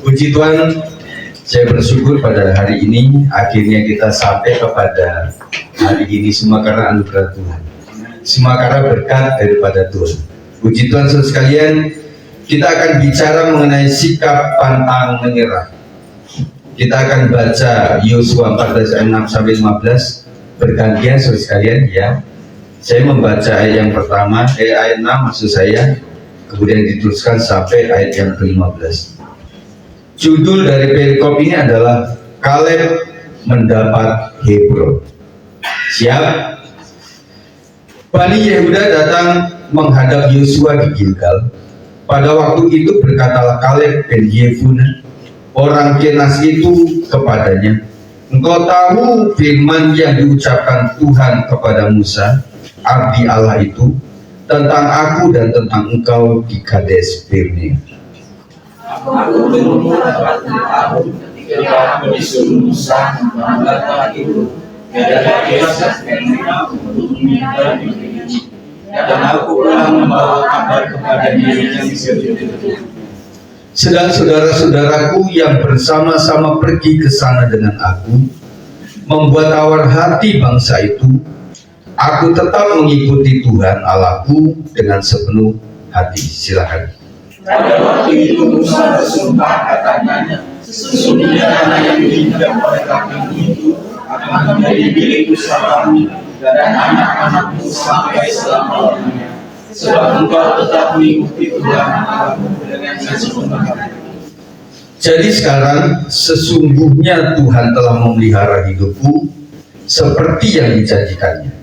Puji Tuhan, saya bersyukur pada hari ini akhirnya kita sampai kepada hari ini semua karena anugerah Tuhan, semua karena berkat daripada Tuhan. Puji Tuhan saudara sekalian, kita akan bicara mengenai sikap pantang menyerah. Kita akan baca Yosua 14 ayat 6 sampai 15 bergantian saudara sekalian ya. Saya membaca ayat yang pertama, ayat 6 maksud saya, kemudian diteruskan sampai ayat yang ke-15. Judul dari perikop ini adalah Kaleb mendapat Hebron. Siap? Bani Yehuda datang menghadap Yosua di Gilgal. Pada waktu itu berkatalah Kaleb bin Yefuneh, orang Kenas itu kepadanya, engkau tahu firman yang diucapkan Tuhan kepada Musa, abdi Allah itu, tentang aku dan tentang engkau di Kades Barnea. Aku berumur 40 tahun ketika aku disuruh Musa membuat itu dari desa Barnea untuk meninggal di negeri, dan aku telah membawa kabar kepada dirinya di situ. Sedang saudara-saudaraku yang bersama-sama pergi ke sana dengan aku membuat tawar hati bangsa itu, aku tetap mengikuti Tuhan Allahku dengan sepenuh hati. Silakan. Pada waktu itu Musa bersumpah katanya, sesungguhnya tanah yang diinjak oleh kakimu itu akan menjadi milikku selamanya dan anak-anakmu sampai selama-lamanya, sebab engkau tetap mengikuti Tuhan Allahmu dengan sepenuh hati. Jadi sekarang sesungguhnya Tuhan telah memelihara hidupku seperti yang dijanjikannya.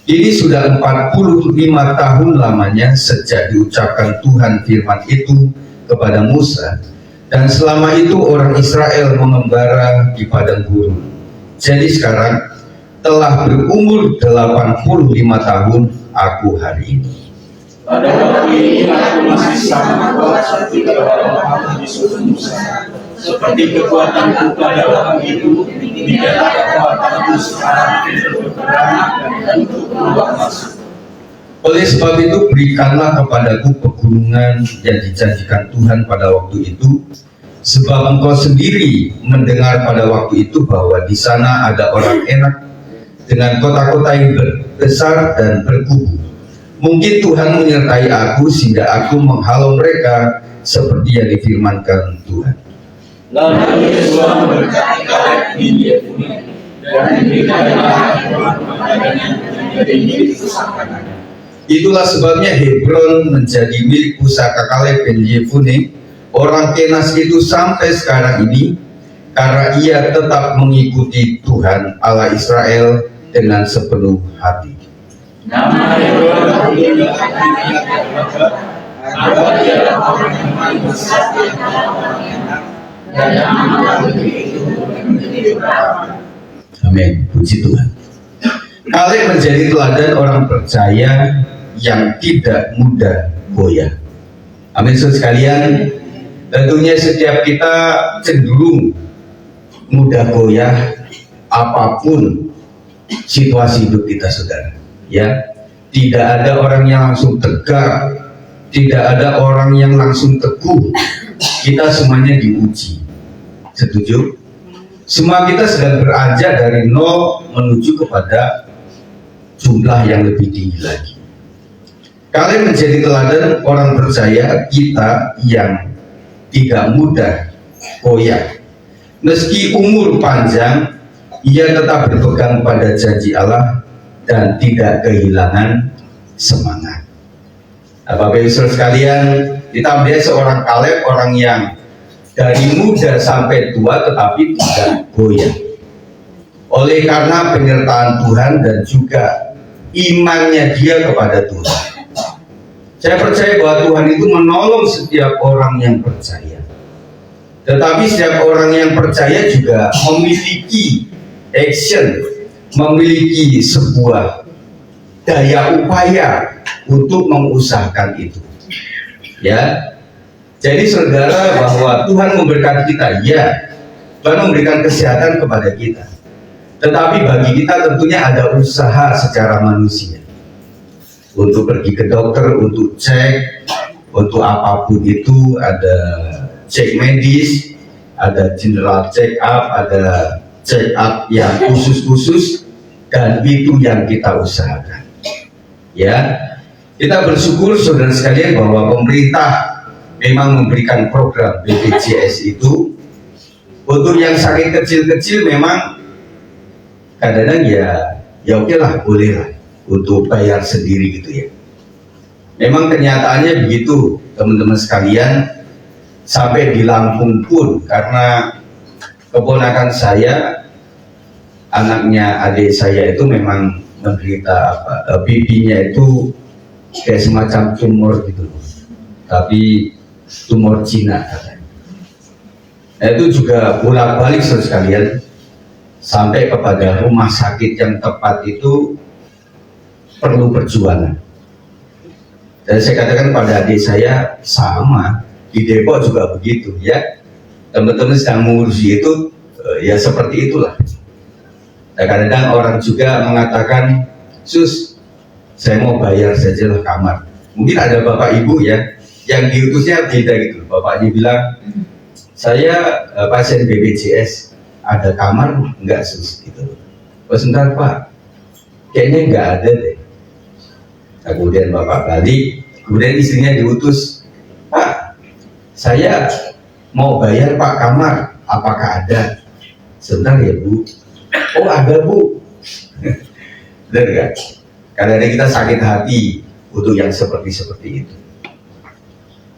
Ini sudah 45 tahun lamanya sejak diucapkan Tuhan firman itu kepada Musa, dan selama itu orang Israel mengembara di padang gurun. Jadi sekarang telah berumur 85 tahun aku hari ini. Pada waktu ini aku masih sama kuat seperti pada waktu disuruh Musa. Seperti kekuatanku pada waktu itu, demikianlah kekuatanku sekarang untuk berperang dan untuk keluar masuk. Oleh sebab itu berikanlah kepadaku pegunungan yang dijanjikan Tuhan pada waktu itu, sebab engkau sendiri mendengar pada waktu itu bahwa di sana ada orang Enak dengan kota-kota yang besar dan berkubu. Mungkin Tuhan menyertai aku sehingga aku menghalau mereka seperti yang difirmankan Tuhan. Lalu Yosua memberkati Kaleb bin Yefuneh dan diberikanlah Hebron kepadanya menjadi milik pusaka. Itulah sebabnya Hebron menjadi milik pusaka Kaleb bin Yefuneh orang Kenas itu sampai sekarang ini, karena ia tetap mengikuti Tuhan Allah Israel dengan sepenuh hati. Nama Hebron adalah ialah orang yang paling besar di antara orang Enak, dan nama negeri itu menjadi berapa. Amin, puji Tuhan. Kaleb menjadi teladan orang percaya yang tidak mudah goyah. Amin, saudara sekalian. Tentunya setiap kita cenderung mudah goyah apapun situasi hidup kita, saudara. Ya, tidak ada orang yang langsung tegak, tidak ada orang yang langsung teguh. Kita semuanya diuji. Setuju? Semua kita sedang beranjak dari nol menuju kepada jumlah yang lebih tinggi lagi. Kalian menjadi teladan orang percaya kita yang tidak mudah goyah. Meski umur panjang, ia tetap berpegang pada janji Allah dan tidak kehilangan semangat. Bapak Ibu saudara sekalian, kita melihat seorang Kaleb, orang yang dari muda sampai tua tetapi tidak goyah. Oleh karena penyertaan Tuhan dan juga imannya dia kepada Tuhan. Saya percaya bahwa Tuhan itu menolong setiap orang yang percaya. Tetapi setiap orang yang percaya juga memiliki action, memiliki sebuah daya upaya untuk mengusahakan itu. Ya. Jadi saudara, bahwa Tuhan memberkati kita, ya, Tuhan memberikan kesehatan kepada kita. Tetapi bagi kita tentunya ada usaha secara manusia. Untuk pergi ke dokter, untuk cek, untuk apapun itu ada cek medis, ada general check up, ada check up yang khusus-khusus, dan itu yang kita usahakan. Ya, kita bersyukur saudara sekalian bahwa pemerintah memang memberikan program BPJS itu untuk yang sakit kecil-kecil. Memang kadang-kadang ya oke lah, boleh lah untuk bayar sendiri gitu ya. Memang kenyataannya begitu teman-teman sekalian. Sampai di Lampung pun, karena keponakan saya, anaknya adik saya itu memang menderita pipinya itu kayak semacam tumor gitu, tapi tumor Cina katanya. Nah, itu juga bolak-balik saudara sekalian sampai kepada rumah sakit yang tepat itu perlu perjuangan. Dan saya katakan pada adik saya, sama di Depok juga begitu ya, teman-teman sedang mengurusi itu ya seperti itulah. Kadang-kadang orang juga mengatakan, sus, saya mau bayar saja lah kamar. Mungkin ada bapak ibu ya yang diutusnya beda gitu. Bapaknya bilang, saya pasien BPJS, ada kamar enggak sus gitu. Oh sebentar pak, kayaknya enggak ada deh. Nah, kemudian bapak balik, kemudian istrinya diutus, pak, saya mau bayar pak kamar, apakah ada? Sebentar ya bu. Oh ada bu. Benar kan? Karena kita sakit hati untuk yang seperti itu.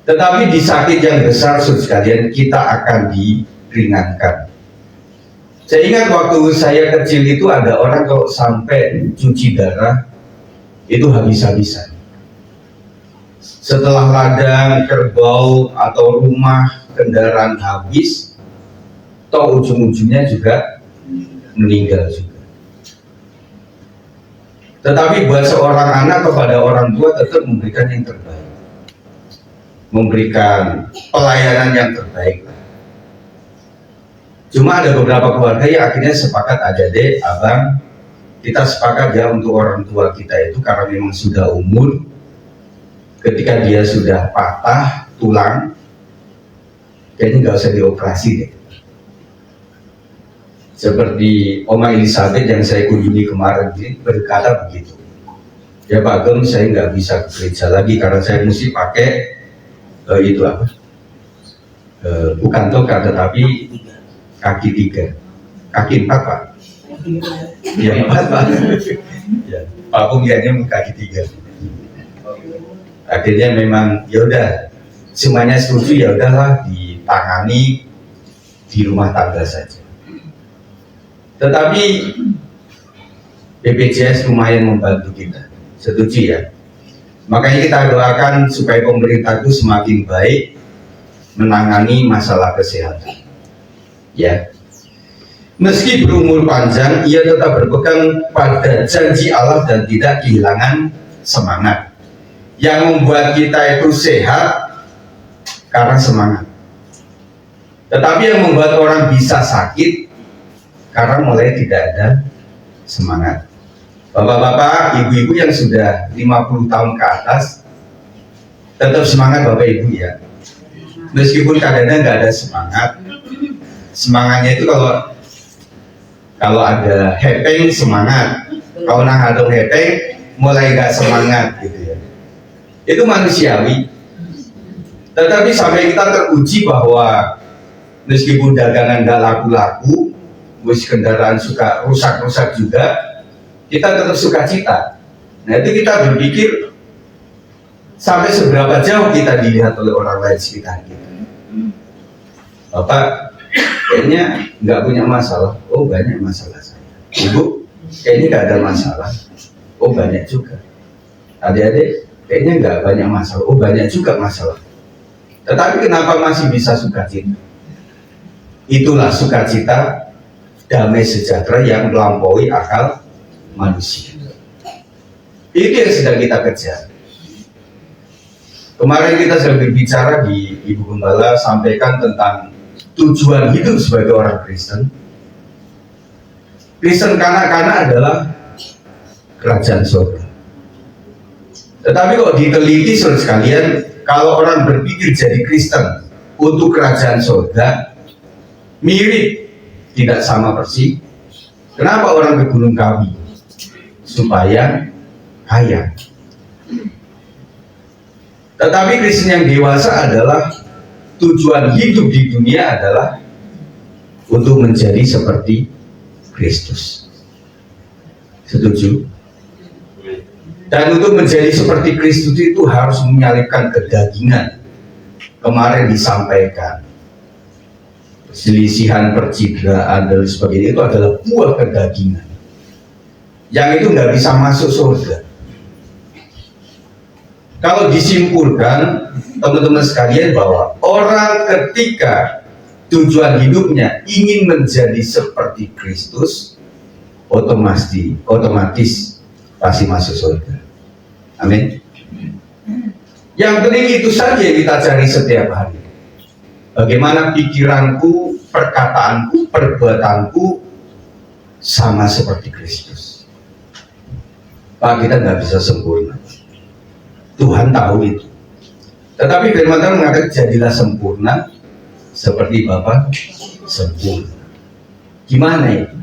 Tetapi di sakit yang besar saudara sekalian, kita akan diringankan. Saya ingat waktu saya kecil itu ada orang kalau sampai cuci darah itu habis-habisan. Setelah ladang, kerbau, atau rumah, kendaraan habis, toh ujung-ujungnya juga meninggal juga. Tetapi buat seorang anak kepada orang tua tetap memberikan yang terbaik, memberikan pelayanan yang terbaik. Cuma ada beberapa keluarga yang akhirnya sepakat, ada deh abang, kita sepakat ya untuk orang tua kita itu karena memang sudah umur, ketika dia sudah patah tulang, kayaknya nggak usah dioperasi deh. Seperti Oma Elizabeth yang saya kunjungi kemarin ini berkata begitu. Ya Pak Gem, saya nggak bisa ke gereja lagi karena saya mesti pakai itu apa? Bukan toga tetapi kaki 3, kaki 4 Pak. Ya 4 Pak. Ya, Pak Pungiannya kaki 3. Akhirnya memang ya udah semuanya setuju, ya udahlah ditangani di rumah tangga saja. Tetapi BPJS lumayan membantu kita, setuju ya. Makanya kita doakan supaya pemerintah itu semakin baik menangani masalah kesehatan. Ya, meski berumur panjang, ia tetap berpegang pada janji Allah dan tidak kehilangan semangat. Yang membuat kita itu sehat karena semangat. Tetapi yang membuat orang bisa sakit karena mulai tidak ada semangat. Bapak-bapak, ibu-ibu yang sudah 50 tahun ke atas, tetap semangat Bapak Ibu ya. Meskipun kadang-kadang nggak ada semangat. Semangatnya itu kalau ada hepeng semangat, kalau nang hepeng mulai nggak semangat gitu ya. Itu manusiawi. Tetapi sampai kita teruji bahwa meskipun dagangan nggak laku-laku, bus kendaraan suka rusak-rusak juga, kita tetap sukacita. Nah itu kita berpikir sampai seberapa jauh kita dilihat oleh orang lain sekitar kita. Bapak kayaknya nggak punya masalah, oh banyak masalah saya. Ibu kayaknya nggak ada masalah, oh banyak juga. Adik-adik kayaknya nggak banyak masalah, oh banyak juga masalah. Tetapi kenapa masih bisa sukacita? Itulah sukacita damai sejahtera yang melampaui akal manusia. Itu yang sedang kita kejar. Kemarin kita sedang berbicara di Ibu Gembala sampaikan tentang tujuan hidup sebagai orang Kristen. Kristen kanak-kanak adalah kerajaan surga. Tetapi kok diteliti saudara sekalian, kalau orang berpikir jadi Kristen untuk kerajaan surga, mirip, tidak sama persis. Kenapa orang ke Gunung Kawi? Supaya kaya. Tetapi Kristen yang dewasa adalah tujuan hidup di dunia adalah untuk menjadi seperti Kristus. Setuju? Dan untuk menjadi seperti Kristus itu harus menyalipkan kedagingan. Kemarin disampaikan perselisihan, percidraan dan sebagainya itu adalah buah kedagingan. Yang itu nggak bisa masuk surga. Kalau disimpulkan, teman-teman sekalian, bahwa orang ketika tujuan hidupnya ingin menjadi seperti Kristus, otomatis pasti masuk surga. Amin. Yang penting itu saja yang kita cari setiap hari. Bagaimana pikiranku, perkataanku, perbuatanku sama seperti Kristus. Pak, kita nggak bisa sempurna. Tuhan tahu itu. Tetapi firman Tuhan mengatakan jadilah sempurna seperti Bapa sempurna. Gimana itu?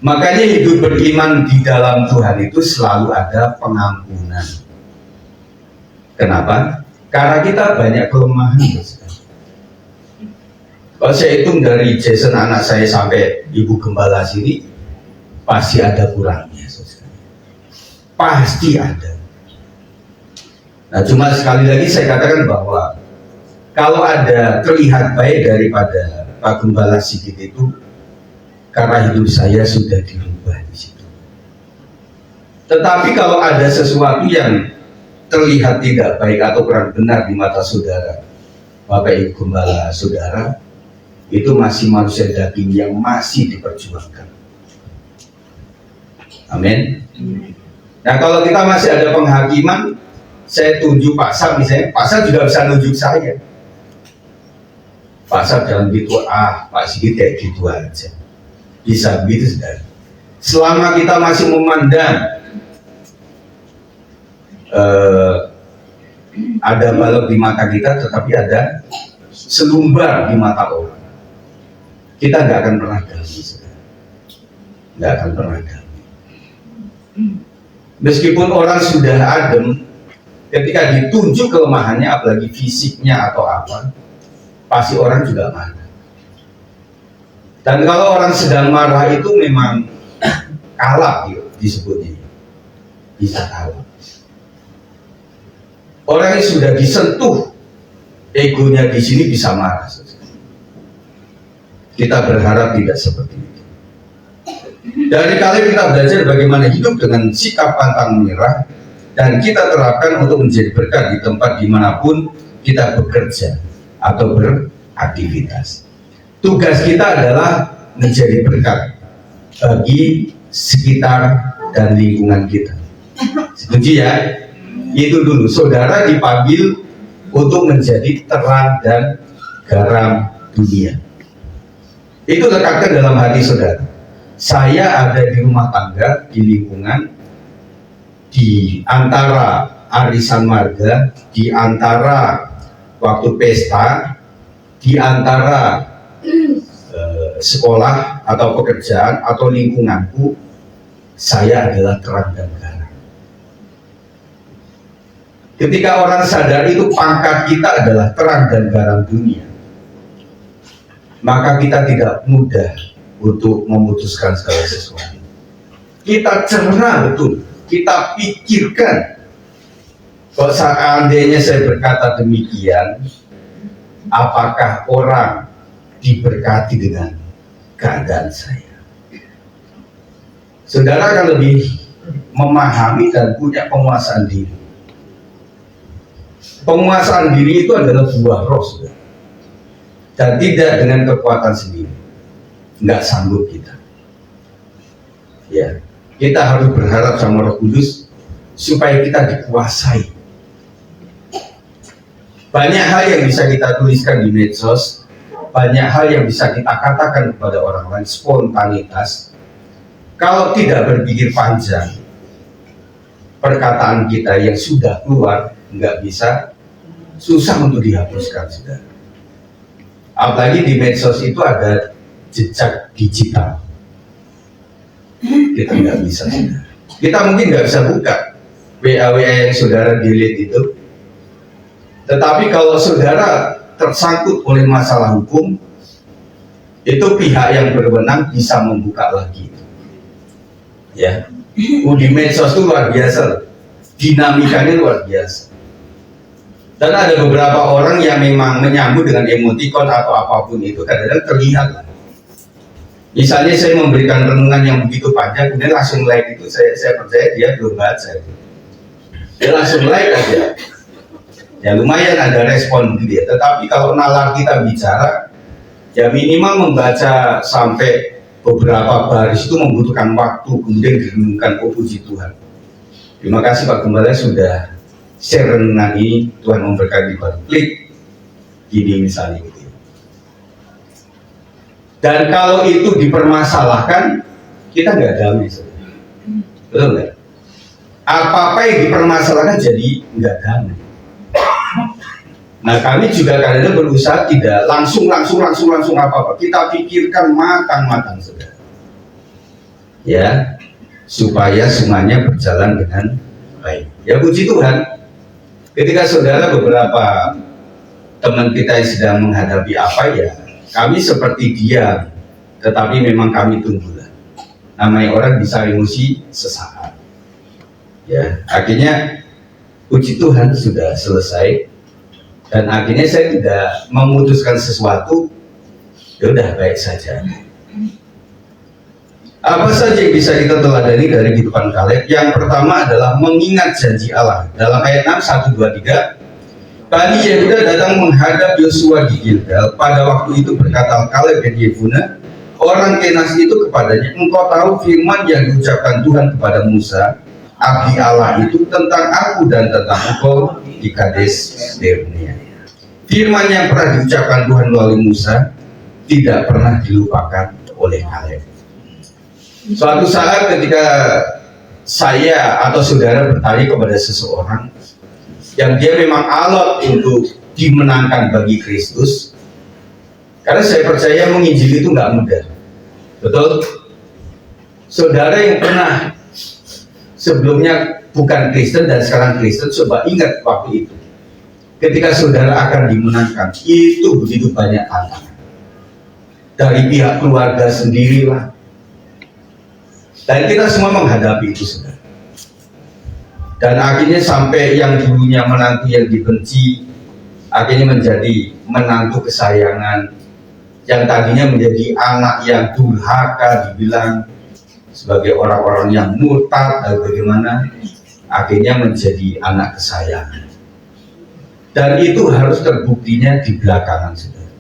Makanya hidup beriman di dalam Tuhan itu selalu ada pengampunan. Kenapa? Karena kita banyak kelemahan. Kalau saya hitung dari Jason anak saya sampai Ibu Gembala sini, pasti ada kurangnya. Pasti ada. Nah, cuma sekali lagi saya katakan bahwa kalau ada terlihat baik daripada Pak Gembala Sigit itu, karena hidup saya sudah dirubah di situ. Tetapi kalau ada sesuatu yang terlihat tidak baik atau kurang benar di mata saudara, Bapak Ibu Gembala saudara, itu masih manusia daging yang masih diperjuangkan. Amin. Nah, kalau kita masih ada penghakiman, saya tunjuk Pak Sam misalnya, Pak Sam juga bisa nunjuk saya. Pak Sam jangan gitu, Pak Sigit kayak gitu aja. Bisa begitu, saudara. Selama kita masih memandang ada balok di mata kita, tetapi ada selumbar di mata orang, kita nggak akan pernah damai, saudara. Nggak akan pernah damai. Meskipun orang sudah adem, ketika ditunjuk kelemahannya, apalagi fisiknya atau apa, pasti orang juga marah. Dan kalau orang sedang marah itu memang kalah gitu, disebutnya. Bisa kalah. Orang yang sudah disentuh egonya di sini bisa marah. Kita berharap tidak seperti itu. Dari kali kita belajar bagaimana hidup dengan sikap pantang menyerah, dan kita terapkan untuk menjadi berkat di tempat dimanapun kita bekerja atau beraktivitas. Tugas kita adalah menjadi berkat bagi sekitar dan lingkungan kita. Setuju ya? Itu dulu, saudara dipanggil untuk menjadi terang dan garam dunia. Itu lekatkan dalam hati saudara. Saya ada di rumah tangga, di lingkungan, di antara arisan marga, di antara waktu pesta, di antara sekolah atau pekerjaan atau lingkunganku, saya adalah terang dan garam. Ketika orang sadar itu pangkat kita adalah terang dan garam dunia, maka kita tidak mudah untuk memutuskan segala sesuatu. Kita cerna betul, kita pikirkan. Kalau seandainya saya berkata demikian, apakah orang diberkati dengan keadaan saya? Saudara akan lebih memahami dan punya penguasaan diri. Penguasaan diri itu adalah buah roh, saudara. Dan tidak dengan kekuatan sendiri. Nggak sanggup kita. Ya, kita harus berharap sama Roh Kudus supaya kita dikuasai. Banyak hal yang bisa kita tuliskan di medsos, banyak hal yang bisa kita katakan kepada orang lain, spontanitas. Kalau tidak berpikir panjang, perkataan kita yang sudah keluar nggak bisa, susah untuk dihapuskan, saudara. Apalagi di medsos itu ada jejak digital. Kita nggak bisa, saudara. Kita mungkin nggak bisa buka WA yang saudara delete itu. Tetapi kalau saudara tersangkut oleh masalah hukum, itu pihak yang berwenang bisa membuka lagi. Ya, di medsos itu luar biasa, dinamikanya luar biasa. Dan ada beberapa orang yang memang menyambut dengan emoticon atau apapun itu, kadang-kadang terlihat. Misalnya saya memberikan renungan yang begitu panjang, kemudian langsung like itu, saya percaya dia belum baca. Dia langsung like aja. Ya lumayan ada respon dia. Tetapi kalau nalar kita bicara, ya minimal membaca sampai beberapa baris itu membutuhkan waktu, kemudian direnungkan. Oh puji Tuhan. Terima kasih Pak Gembala sudah share renungan ini. Tuhan memberkati baru klik gini misalnya gitu. Dan kalau itu dipermasalahkan, kita nggak damai, betul nggak? Apa-apa yang dipermasalahkan jadi nggak damai. Nah kami juga kadang-kadang berusaha tidak langsung apa-apa. Kita pikirkan matang-matang, saudara. Ya, supaya semuanya berjalan dengan baik. Ya puji Tuhan. Ketika saudara beberapa teman kita yang sedang menghadapi apa ya, kami seperti diam, tetapi memang kami tunggulah. Namanya orang bisa emosi sesaat. Ya, akhirnya puji Tuhan sudah selesai. Dan akhirnya saya tidak memutuskan sesuatu, ya udah baik saja. Apa saja yang bisa kita teladani dari kehidupan Kaleb? Yang pertama adalah mengingat janji Allah. Dalam ayat 6, 1, 2, 3, Bani Yehuda datang menghadap Yosua di Gilgal. Pada waktu itu berkata Kaleb bin Yefune, orang Kenas itu kepadanya, engkau tahu firman yang diucapkan Tuhan kepada Musa, abdi Allah itu tentang aku dan tentang engkau di Kades Barnea. Firman yang pernah diucapkan Tuhan melalui Musa tidak pernah dilupakan oleh Kaleb. Suatu saat ketika saya atau saudara bertanya kepada seseorang yang dia memang alot untuk dimenangkan bagi Kristus, karena saya percaya menginjili itu nggak mudah, betul? Saudara yang pernah sebelumnya bukan Kristen dan sekarang Kristen, coba ingat waktu itu. Ketika saudara akan dimenangkan, itu begitu banyak tantangan. Dari pihak keluarga sendirilah. Dan kita semua menghadapi itu, saudara. Dan akhirnya sampai yang dulunya menantu yang dibenci, akhirnya menjadi menantu kesayangan. Yang tadinya menjadi anak yang durhaka, dibilang sebagai orang-orang yang murtad dan bagaimana, akhirnya menjadi anak kesayangan. Dan itu harus terbuktinya di belakangan, saudara.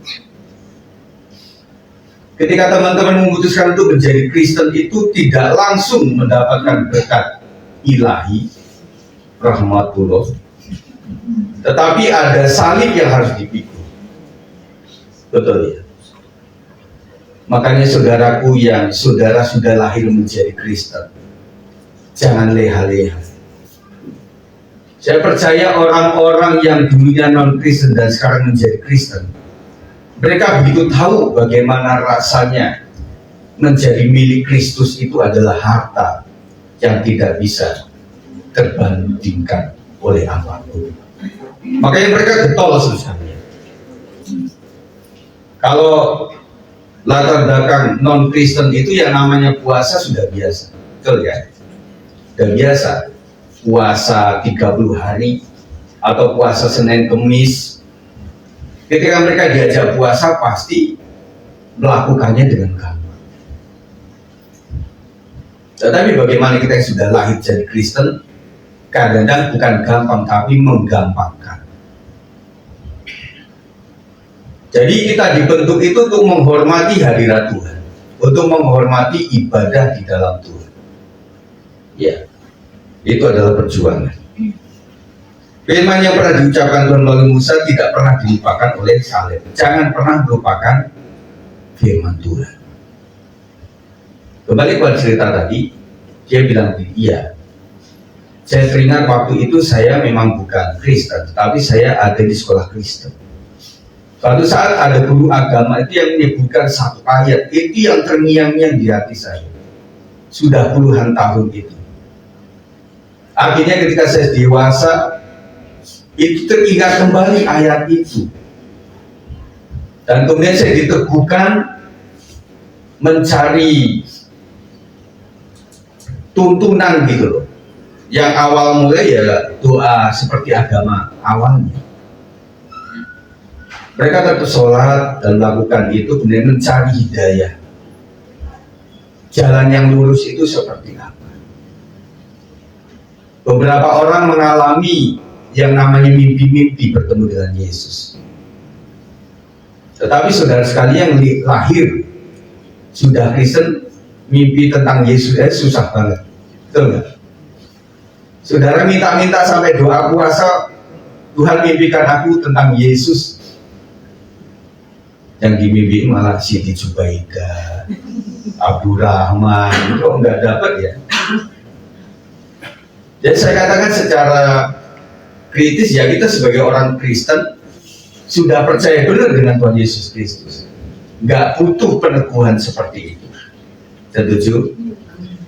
Ketika teman-teman memutuskan untuk menjadi Kristen itu tidak langsung mendapatkan berkat ilahi, rahmatullah, tetapi ada salib yang harus dipikul. Betul ya? Makanya saudaraku yang saudara sudah lahir menjadi Kristen, jangan leha-leha. Saya percaya orang-orang yang dulunya non-Kristen dan sekarang menjadi Kristen, mereka begitu tahu bagaimana rasanya menjadi milik Kristus itu adalah harta yang tidak bisa terbandingkan oleh apapun. Makanya mereka getol sebenarnya. Kalau latar belakang non-Kristen itu yang namanya puasa sudah biasa, betul ya? Sudah biasa. Puasa 30 hari atau puasa Senin Kemis, ketika mereka diajak puasa pasti melakukannya dengan gampang. Tetapi bagaimana kita yang sudah lahir jadi Kristen, kadang-kadang bukan gampang tapi menggampangkan. Jadi kita dibentuk itu untuk menghormati hadirat Tuhan, untuk menghormati ibadah di dalam Tuhan. Ya. Itu adalah perjuangan. Firman yang pernah diucapkan Tuhan melalui Musa tidak pernah dilupakan oleh Kaleb. Jangan pernah melupakan firman Tuhan. Kembali pada cerita tadi, dia bilang, iya, saya teringat waktu itu saya memang bukan Kristen, tapi saya ada di sekolah Kristen. Suatu saat ada guru agama itu yang menyebutkan satu ayat, itu yang terngiang-ngiang di hati saya. Sudah puluhan tahun itu. Akhirnya ketika saya dewasa, itu teringat kembali ayat itu. Dan kemudian saya diteguhkan mencari tuntunan gitu loh. Yang awal mulai ya doa seperti agama awalnya. Mereka tetap sholat dan melakukan itu, kemudian mencari hidayah. Jalan yang lurus itu seperti apa? Beberapa orang mengalami yang namanya mimpi-mimpi bertemu dengan Yesus. Tetapi saudara sekalian yang lahir sudah Kristen, mimpi tentang Yesus susah banget. Betul nggak? Saudara minta-minta sampai doa puasa, Tuhan mimpikan aku tentang Yesus. Yang dimimpiin malah Siti Jubaida, Abdurrahman, kok nggak dapat ya? Jadi saya katakan secara kritis ya, kita sebagai orang Kristen sudah percaya benar dengan Tuhan Yesus Kristus, nggak butuh peneguhan seperti itu. Setuju?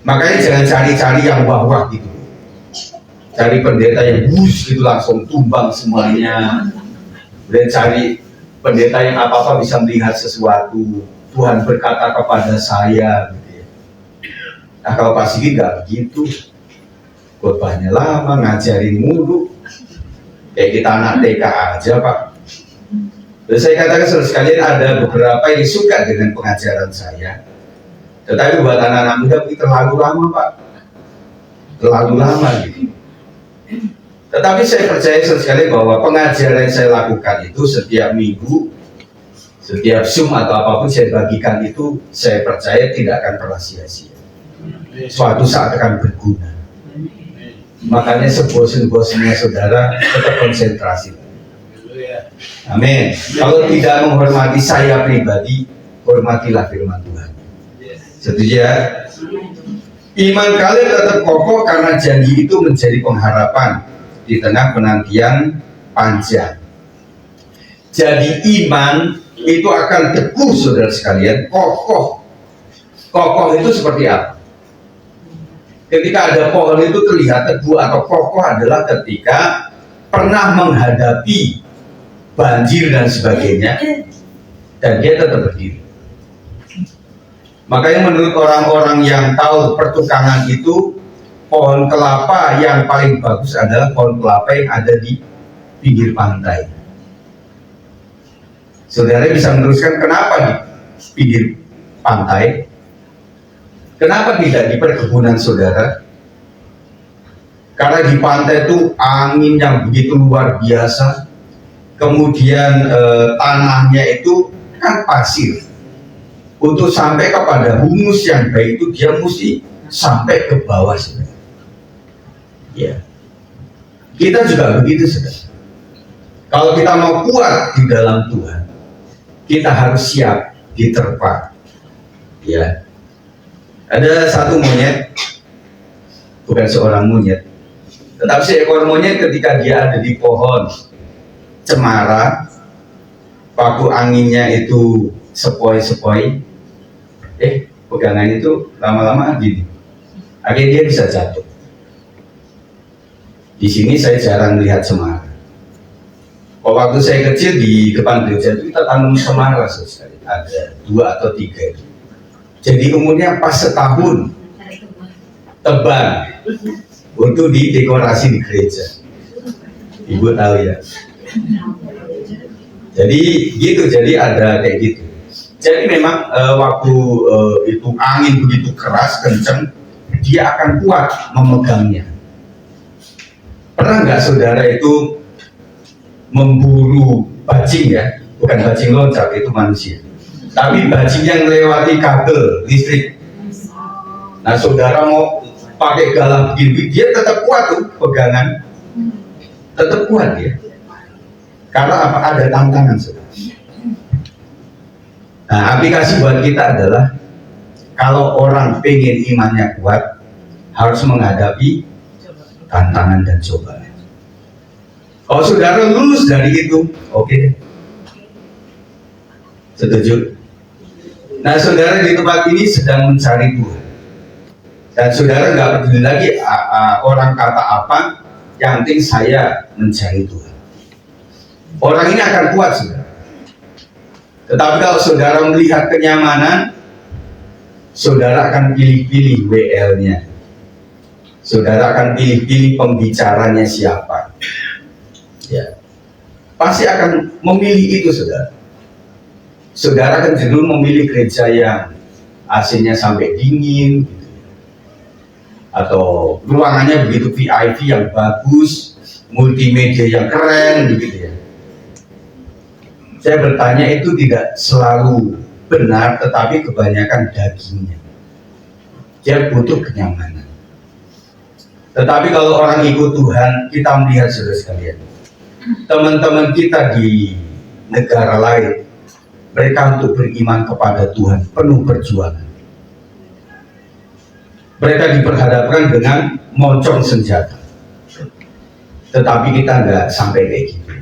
Makanya jangan cari-cari yang wah-wah gitu, cari pendeta yang bus gitu langsung tumbang semuanya, dan cari pendeta yang apa-apa bisa melihat sesuatu. Tuhan berkata kepada saya gitu ya. Nah kalau Pak Sigi nggak begitu, khotbahnya lama, ngajarin mulu, kayak kita anak TK aja Pak. Terus saya katakan saudara sekalian, ada beberapa yang suka dengan pengajaran saya, tetapi buat anak-anak muda terlalu lama Pak, terlalu lama gitu. Tetapi saya percaya sekali bahwa pengajaran yang saya lakukan itu setiap minggu, setiap Zoom atau apapun saya bagikan itu, saya percaya tidak akan pernah sia-sia. Suatu saat akan berguna. Makanya sebosen-bosennya saudara tetap konsentrasi. Amin. Kalau tidak menghormati saya pribadi, hormatilah firman Tuhan. Setuju ya? Iman kalian tetap kokoh karena janji itu menjadi pengharapan di tengah penantian panjang. Jadi iman itu akan teguh saudara sekalian, kokoh. Kokoh itu seperti apa? Ketika ada pohon itu terlihat teguh atau kokoh adalah ketika pernah menghadapi banjir dan sebagainya, dan dia tetap berdiri. Makanya menurut orang-orang yang tahu pertukangan itu, pohon kelapa yang paling bagus adalah pohon kelapa yang ada di pinggir pantai. Saudara bisa meneruskan kenapa di pinggir pantai? Kenapa tidak di perkebunan saudara? Karena di pantai itu angin yang begitu luar biasa, kemudian tanahnya itu kan pasir. Untuk sampai kepada humus yang baik itu dia mesti sampai ke bawah saudara. Ya, kita juga begitu saudara. Kalau kita mau kuat di dalam Tuhan, kita harus siap diterpa. Ya, ada satu monyet, bukan seorang monyet, tetapi seekor monyet ketika dia ada di pohon cemara, waktu anginnya itu sepoi-sepoi, pegangan itu lama-lama gini, akhirnya dia bisa jatuh. Di sini saya jarang melihat semara. Waktu saya kecil di depan gereja itu kita tanam semara sekali, ada 2 atau 3. Jadi umurnya pas setahun, tebang untuk didekorasi di gereja. Ibu tahu ya. Jadi gitu, jadi ada kayak gitu. Jadi memang waktu itu angin begitu keras, kencang, dia akan kuat memegangnya. Pernah nggak saudara itu memburu bajing ya? Bukan bajing loncat, itu manusia. Tapi bajing yang melewati kabel listrik. Nah saudara mau pakai galang begini, dia tetap kuat tuh pegangan. Tetap kuat dia. Karena apa? Ada tantangan saudara. Nah, aplikasi buat kita adalah kalau orang pengen imannya kuat, harus menghadapi tantangan dan cobaan. Kalau saudara lulus dari itu, oke. Setuju? Nah, saudara di tempat ini sedang mencari Tuhan. Dan saudara nggak peduli lagi orang kata apa, yang penting saya mencari Tuhan. Orang ini akan kuat, saudara. Tetapi kalau saudara melihat kenyamanan, saudara akan pilih-pilih WL-nya. Saudara akan pilih-pilih pembicaranya siapa. Ya. Pasti akan memilih itu, saudara. Saudara akan cenderung memilih gereja yang AC-nya sampai dingin, atau ruangannya begitu VIP yang bagus, multimedia yang keren, begitu ya. Saya bertanya, itu tidak selalu benar, tetapi kebanyakan dagingnya. Dia butuh kenyamanan. Tetapi kalau orang ikut Tuhan, kita melihat saudara sekalian, teman-teman kita di negara lain, mereka untuk beriman kepada Tuhan penuh perjuangan. Mereka diperhadapkan dengan moncong senjata. Tetapi kita nggak sampai kayak gitu.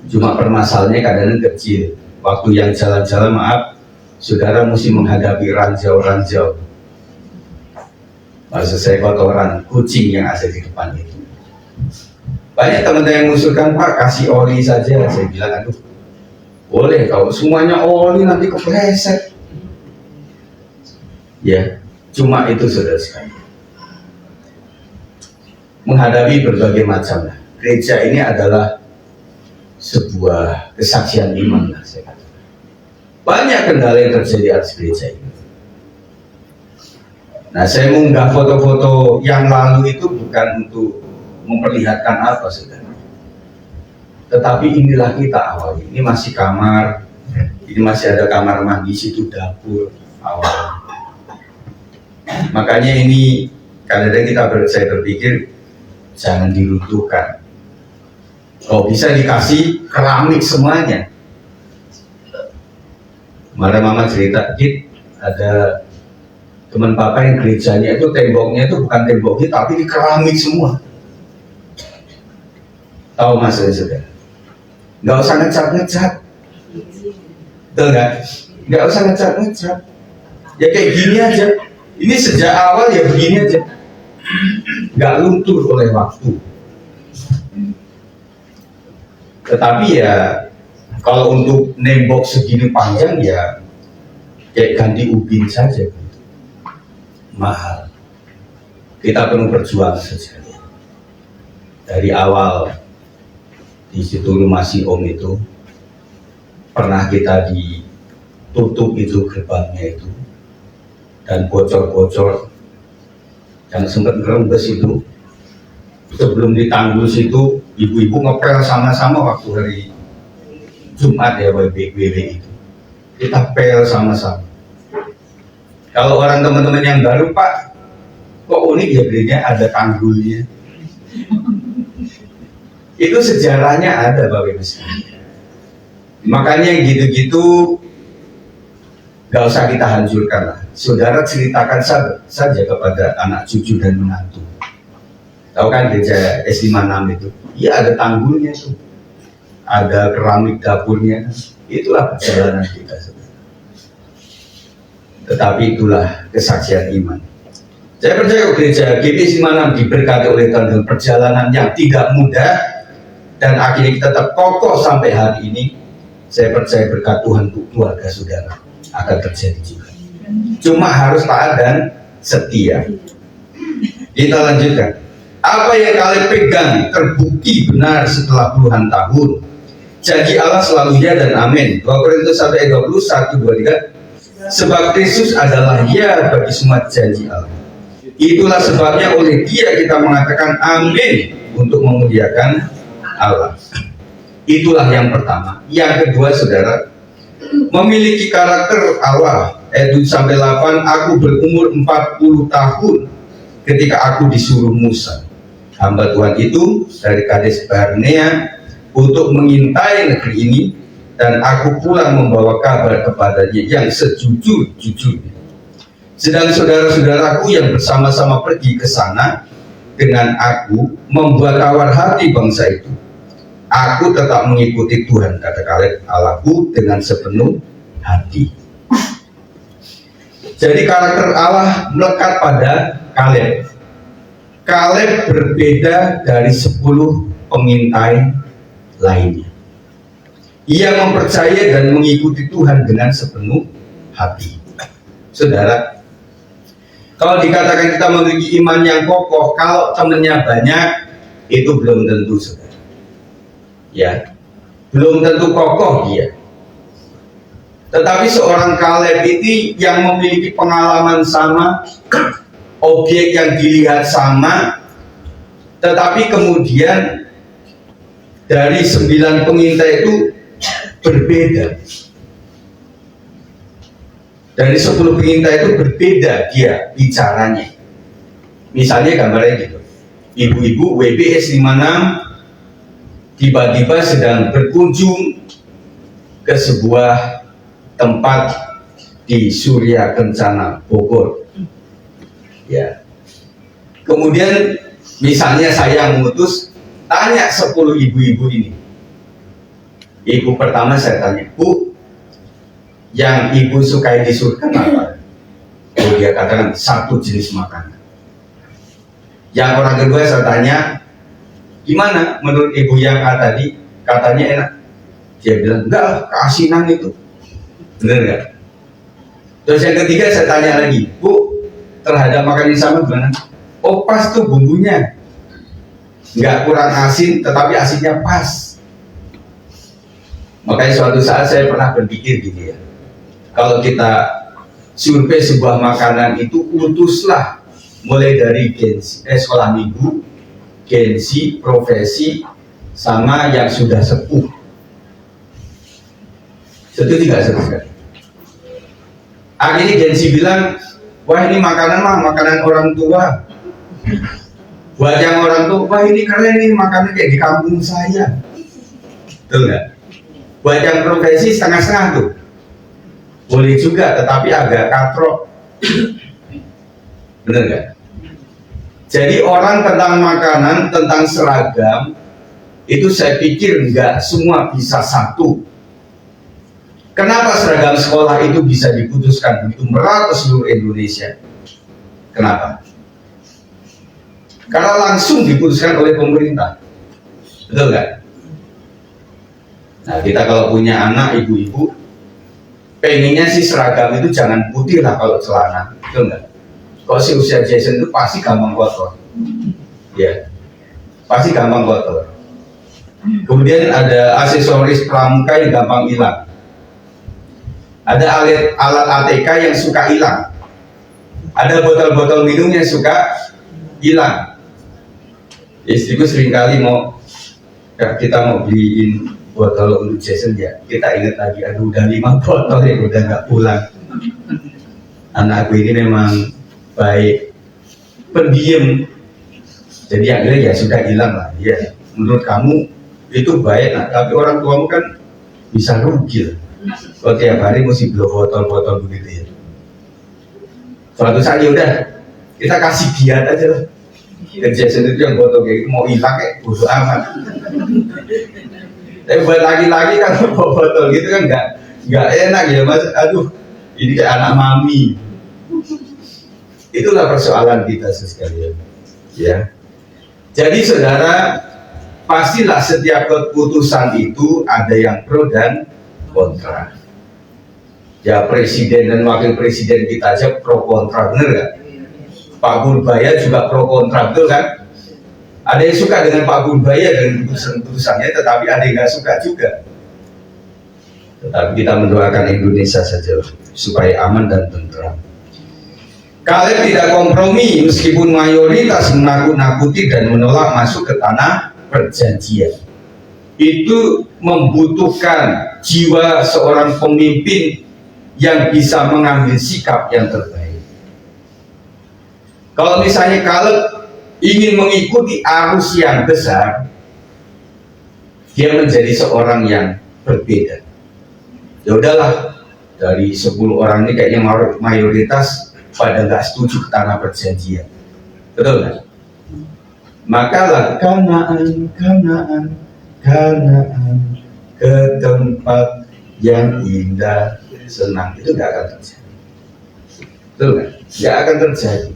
Cuma permasalahannya kadang-kadang kecil. Waktu yang jalan-jalan, maaf, saudara mesti menghadapi ranjau-ranjau. Maksud saya kotoran kucing yang ada di depan itu. Banyak teman-teman yang mengusulkan, Pak, kasih oli saja. Saya bilang, aduh, boleh, kalau semuanya oli nanti kepleset. Ya, cuma itu saudara sekalian. Menghadapi berbagai macam. Gereja ini adalah sebuah kesaksian iman, saya katakan. Banyak kendala yang terjadi atas gereja ini. Nah, saya mengunggah foto-foto yang lalu itu bukan untuk memperlihatkan apa, saudara. Tetapi inilah kita awal. Ini masih kamar, ini masih ada kamar mandi, situ dapur awal. Makanya ini kadang-kadang saya berpikir jangan diruntuhkan. Oh, bisa dikasih keramik semuanya. Kemarin mama cerita, Git, ada teman papa yang gerejanya itu temboknya itu bukan tembok hit, tapi di keramik semua. Tahu maksudnya, saudara? Nggak usah ngecat-ngecat. Betul nggak? Nggak usah ngecat-ngecat. Ya kayak gini aja. Ini sejak awal ya begini aja. Nggak luntur oleh waktu. Tetapi ya kalau untuk nembok segini panjang ya kayak ganti ubin saja. Mahal. Kita perlu berjuang saja. Dari awal di situ rumah si Om itu pernah kita ditutup itu gerbangnya itu dan bocor-bocor yang sempat ngerembes itu. Sebelum ditanggul situ ibu-ibu ngepel sama-sama waktu hari Jumat ya WW itu. Kita pel sama-sama. Kalau orang teman-teman yang baru, Pak, kok unik ya bedanya ada tanggulnya. Itu sejarahnya ada, Bapak Ibu sekalian. Makanya yang gitu-gitu gak usah kita hancurkan lah. Saudara ceritakan saja kepada anak cucu dan menantu. Tahu kan gereja S56 itu? Iya, ada tanggulnya tuh. Ada keramik dapurnya. Itulah perjalanan kita, saudara. Tetapi itulah kesaksian iman. Saya percaya gereja GBI 56 diberkati oleh Tuhan dengan perjalanan yang tidak mudah dan akhirnya kita tetap kokoh sampai hari ini. Saya percaya berkat Tuhan untuk keluarga saudara akan terjadi juga. Cuma harus taat dan setia. Kita lanjutkan. Apa yang kalian pegang terbukti benar setelah puluhan tahun. Janji Allah selalu ya dan amin. 2 Korintus 1 ayat 21, 23. Sebab Kristus adalah ya bagi semua janji Allah. Itulah sebabnya oleh Dia kita mengatakan amin untuk memuliakan Allah. Itulah yang pertama. Yang kedua, saudara, memiliki karakter Allah. Ayat 7-8, aku berumur 40 tahun ketika aku disuruh Musa, hamba Tuhan itu, dari Kades Barnea untuk mengintai negeri ini, dan aku pulang membawa kabar kepadanya yang sejujur-jujurnya. Sedang saudara-saudaraku yang bersama-sama pergi ke sana dengan aku membuat tawar hati bangsa itu. Aku tetap mengikuti Tuhan, kata Kaleb, Allahku, dengan sepenuh hati. Jadi karakter Allah melekat pada Kaleb. Kaleb berbeda dari 10 pengintai lainnya. Ia mempercayai dan mengikuti Tuhan dengan sepenuh hati. Saudara, kalau dikatakan kita memiliki iman yang kokoh, kalau temannya banyak, itu belum tentu, saudara. Ya, belum tentu kokoh dia. Tetapi seorang Kaleb ini yang memiliki pengalaman sama, objek yang dilihat sama, tetapi kemudian dari 9 pengintai itu berbeda. Dari 10 pengintai itu berbeda dia bicaranya. Misalnya gambarnya gitu, ibu-ibu WBS 56 tiba-tiba sedang berkunjung ke sebuah tempat di Surya Kencana Bogor. Ya. Kemudian misalnya saya mengutus tanya 10 ibu-ibu ini. Ibu pertama saya tanya, Bu, yang ibu sukai di surga apa? Oh, dia katakan 1 jenis makanan. Yang orang kedua saya tanya, gimana menurut ibu yang A tadi? Katanya enak. Dia bilang, enggak, keasinan itu. Bener nggak? Terus yang ketiga saya tanya lagi, Bu, terhadap makanan yang sama gimana? Oh, pas tuh bumbunya. Nggak kurang asin, tetapi asinnya pas. Makanya suatu saat saya pernah berpikir gini ya, kalau kita survei sebuah makanan itu utuslah mulai dari sekolah minggu, gengsi, profesi, sama yang sudah sepuh. Setuju tidak setuju? Akhirnya gengsi bilang, wah ini makanan mah makanan orang tua. Buat yang orang tua, wah ini keren nih makanan kayak di kampung saya. Betul nggak? Buat yang profesi setengah-setengah tuh. Boleh juga, tetapi agak katrok. Bener nggak? Jadi orang tentang makanan, tentang seragam, itu saya pikir nggak semua bisa satu. Kenapa seragam sekolah itu bisa diputuskan begitu merata seluruh Indonesia? Kenapa? Karena langsung diputuskan oleh pemerintah. Betul nggak? Nah, kita kalau punya anak, ibu-ibu, pengennya sih seragam itu jangan putih lah kalau celana. Betul nggak? Kalau si usia Jason itu pasti gampang kotor. Ya, pasti gampang kotor. Kemudian ada aksesoris pramuka yang gampang hilang. Ada alat ATK yang suka hilang. Ada botol-botol minum yang suka hilang. Istriku seringkali kita mau beliin botol untuk Jason ya, kita ingat lagi, aduh udah 5 botol ya, udah nggak pulang. Anakku ini memang baik, pendiam, jadi akhirnya ya sudah hilang lah. Ya, menurut kamu itu baik, nah, tapi orang tuamu kan bisa rugi lah. Kalau tiap hari mesti beli botol-botol begitu ya. Suatu saat ya udah, kita kasih diet aja lah. Kerja sendiri yang botol kayak gitu mau hilang kayak bodo amat. Tapi buat laki-laki kan botol gitu kan nggak enak ya mas. Aduh, ini kayak anak mami. Itulah persoalan kita sekalian. Ya. Jadi saudara, pastilah setiap keputusan itu ada yang pro dan kontra. Ya presiden dan wakil presiden kita aja pro kontra, bener gak? Pak Purbaya juga pro kontra, betul kan? Ada yang suka dengan Pak Purbaya dan keputusan-keputusannya, tetapi ada yang nggak suka juga. Tetapi kita mendoakan Indonesia saja supaya aman dan tentram. Kaleb tidak kompromi meskipun mayoritas menakut-nakuti dan menolak masuk ke tanah perjanjian. Itu membutuhkan jiwa seorang pemimpin yang bisa mengambil sikap yang terbaik. Kalau misalnya Kaleb ingin mengikuti arus yang besar, dia menjadi seorang yang berbeda. Ya udahlah, dari 10 orang ini kayaknya mayoritas pada nggak setuju ke tanah perjanjian, betul kan? Makalah Kanaan, Kanaan, ke tempat yang indah, senang. Itu nggak akan terjadi. Betul kan? Nggak akan terjadi.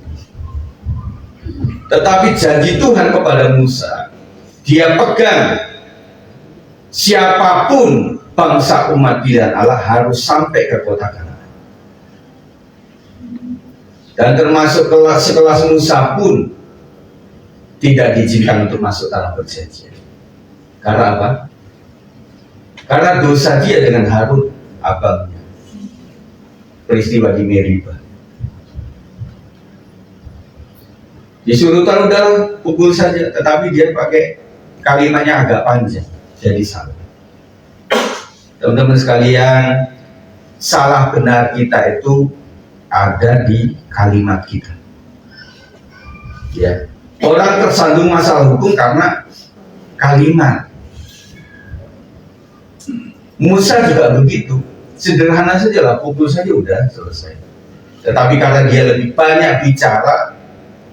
Tetapi janji Tuhan kepada Musa, dia pegang, siapapun bangsa umat pilihan Allah harus sampai ke kota Kanaan. Dan termasuk sekelas Musa pun tidak diizinkan untuk masuk tanah perjanjian. Karena apa? Karena dosa dia dengan Harun, abangnya. Peristiwa di Meriba. Disuruh taruh pukul saja, tetapi dia pakai kalimatnya agak panjang, jadi salah. Teman-teman sekalian, salah benar kita itu ada di kalimat kita. Ya, orang tersandung masalah hukum karena kalimat. Musa juga begitu, sederhana saja lah, pukul saja udah selesai. Tetapi karena dia lebih banyak bicara,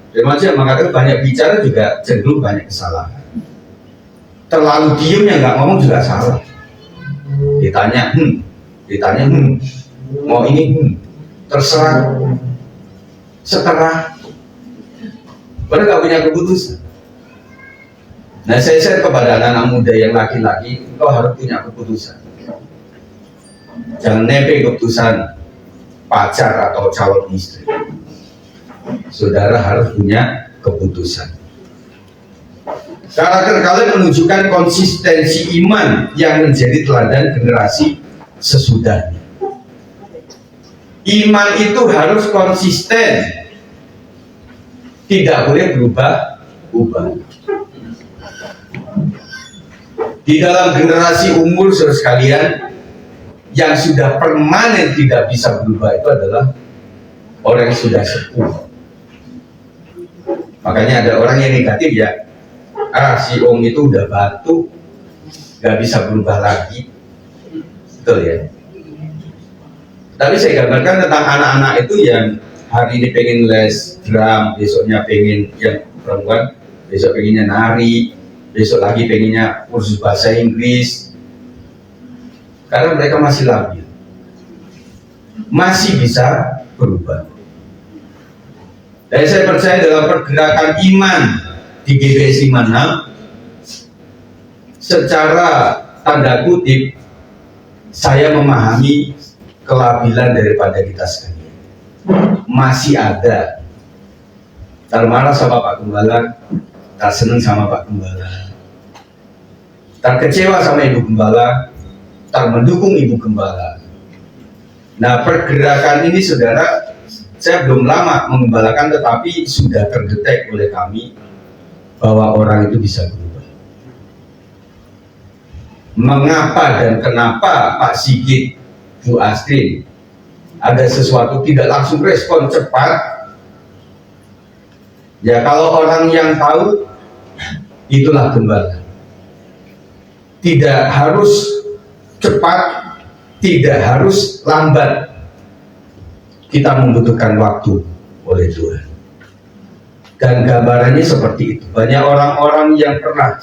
Firman mengatakan banyak bicara juga cenderung banyak kesalahan. Terlalu diem yang nggak ngomong juga salah. Ditanya, mau ini, terserah, seterah, padahal nggak punya keputusan. Nah, saya share kepada anak-anak muda yang laki-laki, kau harus punya keputusan. Jangan nebeng keputusan pacar atau calon istri. Saudara harus punya keputusan. Karakter kalian menunjukkan konsistensi iman yang menjadi teladan generasi sesudahnya. Iman itu harus konsisten, tidak boleh berubah-ubah. Di dalam generasi umur saudara sekalian, yang sudah permanen tidak bisa berubah itu adalah orang yang sudah sepuh. Makanya ada orang yang negatif ya, si Om itu udah batu, gak bisa berubah lagi. Betul ya. Tapi saya gambarkan tentang anak-anak itu yang hari ini pengen les drum, besoknya pengen yang perempuan, besok pengennya nari, besok lagi pengennya kursus bahasa Inggris. Karena mereka masih labil, masih bisa berubah. Dan saya percaya dalam pergerakan iman di GBS 56, secara tanda kutip, saya memahami kelabilan daripada kita sekalian. Masih ada. Tak marah sama Pak Gembala, tak senang sama Pak Gembala, tak kecewa sama Ibu Gembala, tak mendukung Ibu Gembala. Nah, pergerakan ini saudara, saya belum lama mengembalakan, tetapi sudah terdetek oleh kami bahwa orang itu bisa berubah. Mengapa dan kenapa Pak Sigit, Bu Astrid ada sesuatu tidak langsung respon cepat? Ya kalau orang yang tahu, itulah gembala. Tidak harus cepat, tidak harus lambat. Kita membutuhkan waktu oleh Tuhan. Dan gambarannya seperti itu. Banyak orang-orang yang pernah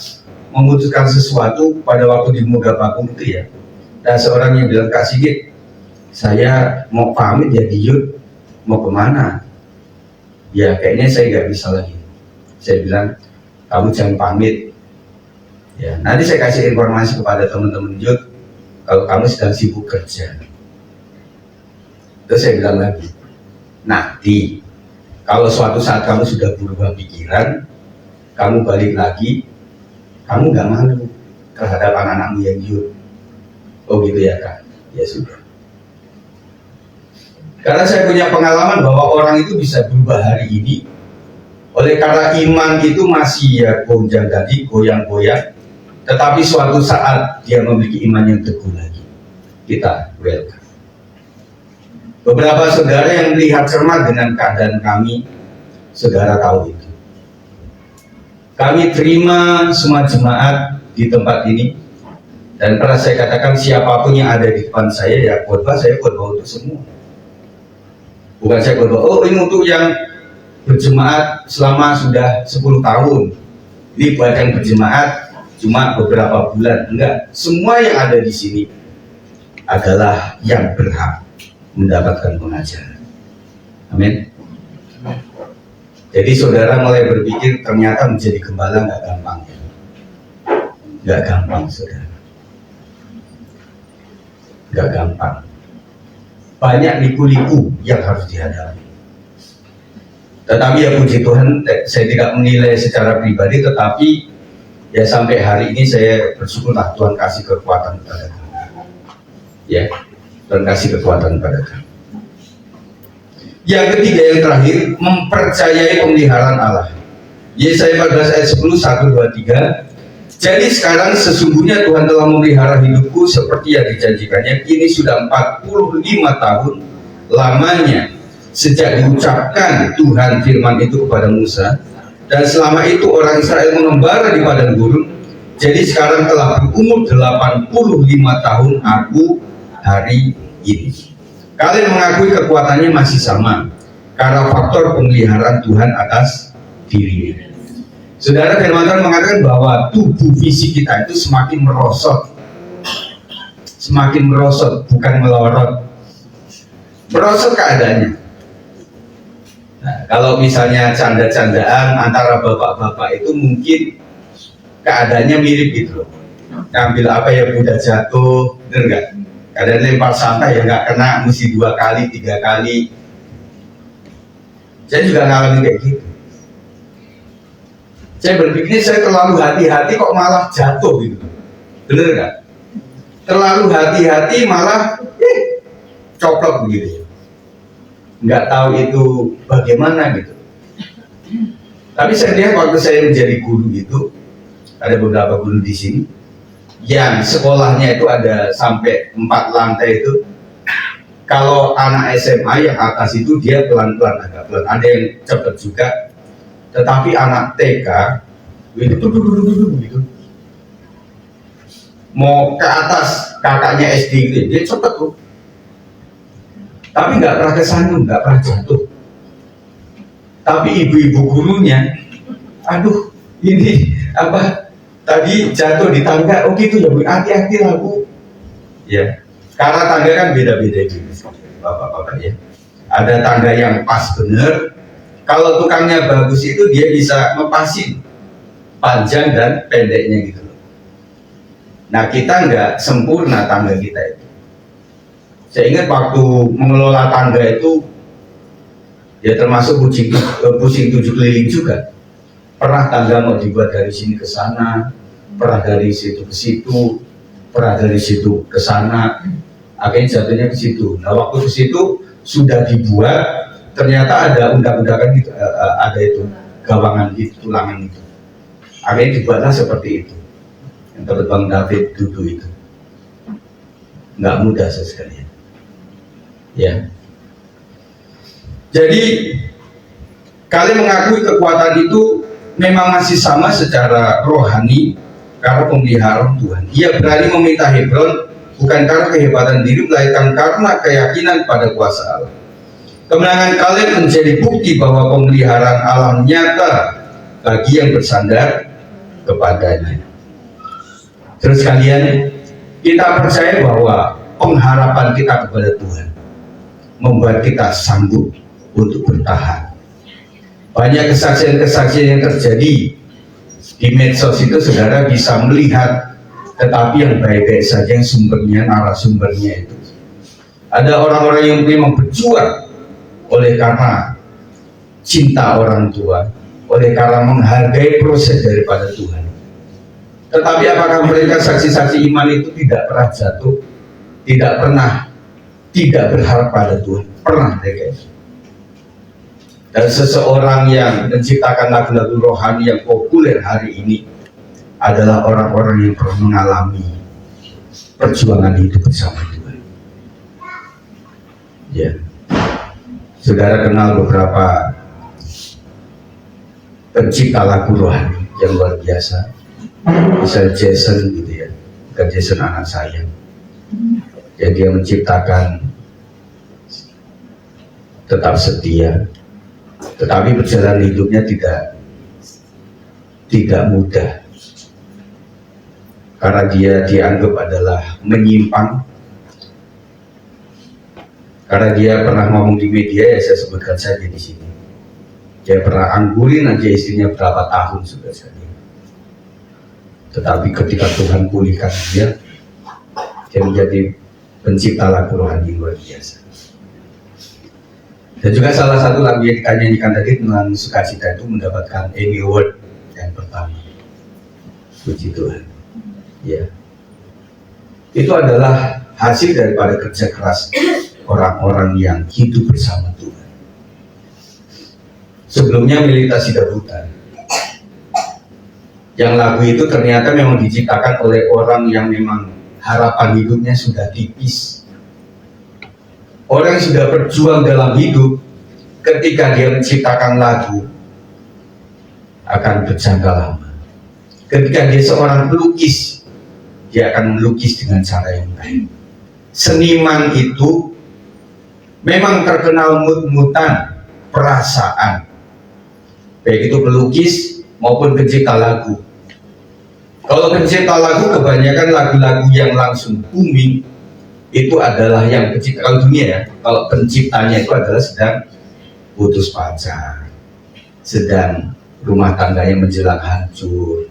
memutuskan sesuatu pada waktu di Muga Bakung itu ya. Dan seorang yang bilang, Kak Sigit, saya mau pamit ya di Yud, mau kemana? Ya kayaknya saya nggak bisa lagi. Saya bilang, kamu jangan pamit. Ya, nanti saya kasih informasi kepada teman-teman Yud kalau kamu sedang sibuk kerja. Terus saya bilang lagi, nanti kalau suatu saat kamu sudah berubah pikiran, kamu balik lagi, kamu nggak malu terhadap anak-anakmu yang Yud. Oh gitu ya Kak? Ya sudah. Karena saya punya pengalaman bahwa orang itu bisa berubah hari ini, oleh karena iman itu masih ya gonjang tadi, goyang-goyang, tetapi suatu saat dia memiliki iman yang teguh lagi. Kita welcome. Beberapa saudara yang melihat cermat dengan keadaan kami, saudara tahu itu. Kami terima semua jemaat di tempat ini, dan pernah saya katakan siapapun yang ada di depan saya, ya khotbah saya khotbah untuk semua. Bukan saya khotbah, oh ini untuk yang berjemaat selama sudah 10 tahun. Ini buat yang berjemaat cuma beberapa bulan, enggak. Semua yang ada di sini adalah yang berhak mendapatkan pengajaran. Amin. Jadi saudara mulai berpikir ternyata menjadi gembala nggak gampang ya. Nggak gampang saudara. Nggak gampang. Banyak liku-liku yang harus dihadapi. Tetapi ya puji Tuhan, saya tidak menilai secara pribadi, tetapi ya sampai hari ini saya bersyukurlah Tuhan kasih kekuatan kepada kami. Ya, Tuhan kasih kekuatan kepada kami. Yang ketiga, yang terakhir, mempercayai pemeliharaan Allah. Yesaya 14 ayat 10, 1, 2, 3. Jadi sekarang sesungguhnya Tuhan telah memelihara hidupku seperti yang dijanjikannya. Kini sudah 45 tahun lamanya sejak diucapkan Tuhan firman itu kepada Musa. Dan selama itu orang Israel mengembara di padang gurun. Jadi sekarang telah berumur 85 tahun aku hari ini. Kalian mengakui kekuatannya masih sama karena faktor pemeliharaan Tuhan atas dirinya. Saudara, firman Tuhan mengatakan bahwa tubuh fisik kita itu semakin merosot, bukan melorot. Merosot keadaannya. Nah, kalau misalnya canda-candaan antara bapak-bapak itu mungkin keadaannya mirip gitu loh. Ngambil apa ya, mudah jatuh, bener nggak? Kadang lempar sampah ya nggak kena, mesti 2 kali, 3 kali. Saya juga ngalamin kayak gitu. Saya berpikir saya terlalu hati-hati kok malah jatuh gitu. Bener nggak? Terlalu hati-hati malah coplok begitu. Nggak tahu itu bagaimana gitu. Tapi saya lihat waktu saya menjadi guru itu, ada beberapa guru di sini yang sekolahnya itu ada sampai 4 lantai itu. Kalau anak SMA yang atas itu dia pelan-pelan, agak pelan, ada yang cepat juga. Tetapi anak TK itu gitu. Mau ke atas kakaknya SD gitu, dia cepat tuh. Tapi nggak pernah kesandung, nggak pernah jatuh. Tapi ibu-ibu gurunya, aduh ini apa? Tadi jatuh di tangga, oh gitu ya Bu, hati-hati lah Bu. Ya, karena tangga kan beda-beda gitu, bapak-bapak ya. Ada tangga yang pas bener, kalau tukangnya bagus itu dia bisa ngepasin panjang dan pendeknya gitu loh. Nah kita nggak sempurna tangga kita itu. Saya ingat waktu mengelola tangga itu, ya termasuk pusing 7 keliling juga. Pernah tangga mau dibuat dari sini ke sana, pernah dari situ ke situ, pernah dari situ ke sana, akhirnya jatuhnya ke situ. Nah waktu ke situ sudah dibuat, ternyata ada undak-undakan gitu, ada itu gawangan gitu, tulangan itu. Akhirnya dibuatlah seperti itu. Yang tempat Bang David duduk itu, nggak mudah sekalian. Ya. Jadi kalian mengakui kekuatan itu memang masih sama secara rohani karena pemeliharaan Tuhan. Ia berani meminta Hebron bukan karena kehebatan diri, melainkan karena keyakinan pada kuasa Allah. Kemenangan kalian menjadi bukti bahwa pemeliharaan Allah nyata bagi yang bersandar kepadanya. Terus kalian, kita percaya bahwa pengharapan kita kepada Tuhan membuat kita sanggup untuk bertahan. Banyak kesaksian-kesaksian yang terjadi di medsos itu saudara bisa melihat, tetapi yang baik-baik saja yang sumbernya, narasumbernya itu. Ada orang-orang yang memang berjuang oleh karena cinta orang tua, oleh karena menghargai proses daripada Tuhan. Tetapi apakah mereka saksi-saksi iman itu tidak pernah jatuh, tidak pernah tidak berharap pada Tuhan? Pernah mereka itu. Dan seseorang yang menciptakan lagu-lagu rohani yang populer hari ini adalah orang-orang yang pernah mengalami perjuangan hidup bersama Tuhan. Ya, saudara kenal beberapa pencipta lagu rohani yang luar biasa. Misalnya Jason gitu ya, bukan Jason anak saya. Jadi dia menciptakan tetap setia, tetapi perjalanan hidupnya tidak mudah. karena dia dianggap adalah menyimpang. Karena dia pernah ngomong di media, ya saya sebutkan saja di sini. Dia pernah anggurin aja istrinya berapa tahun sudah saja. Tetapi ketika Tuhan pulihkan dia menjadi pencipta lagu rohani luar biasa. Dan juga salah satu lagu yang dinyanyikan tadi tentang sukacita itu mendapatkan Emmy Award yang pertama. Puji Tuhan. Ya. Itu adalah hasil daripada kerja keras orang-orang yang hidup bersama Tuhan. Sebelumnya Melita Sidabutan. Yang lagu itu ternyata memang diciptakan oleh orang yang memang harapan hidupnya sudah tipis. Orang yang sudah berjuang dalam hidup, ketika dia menciptakan lagu, akan berjangka lama. Ketika dia seorang pelukis, dia akan melukis dengan cara yang baik. Seniman itu memang terkenal mut-mutan perasaan, baik itu pelukis maupun pencipta lagu. Kalau pencipta lagu kebanyakan lagu-lagu yang langsung booming, itu adalah yang pencipta, kalau dunia ya, kalau penciptanya itu adalah sedang putus pacar, sedang rumah tangganya menjelang hancur,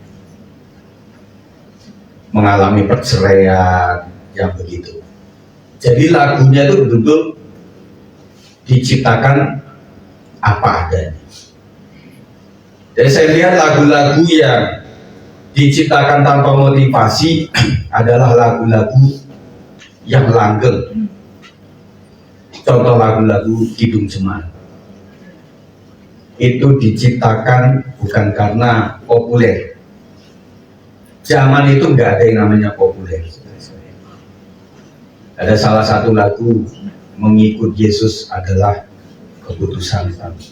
mengalami perceraian yang begitu. Jadi lagunya itu betul-betul diciptakan apa adanya. Jadi saya lihat lagu-lagu yang diciptakan tanpa motivasi adalah lagu-lagu yang langgeng. Contoh lagu-lagu Kidung Jemaat itu diciptakan bukan karena populer. Zaman itu nggak ada yang namanya populer. Ada salah satu lagu Mengikut Yesus adalah keputusan kami.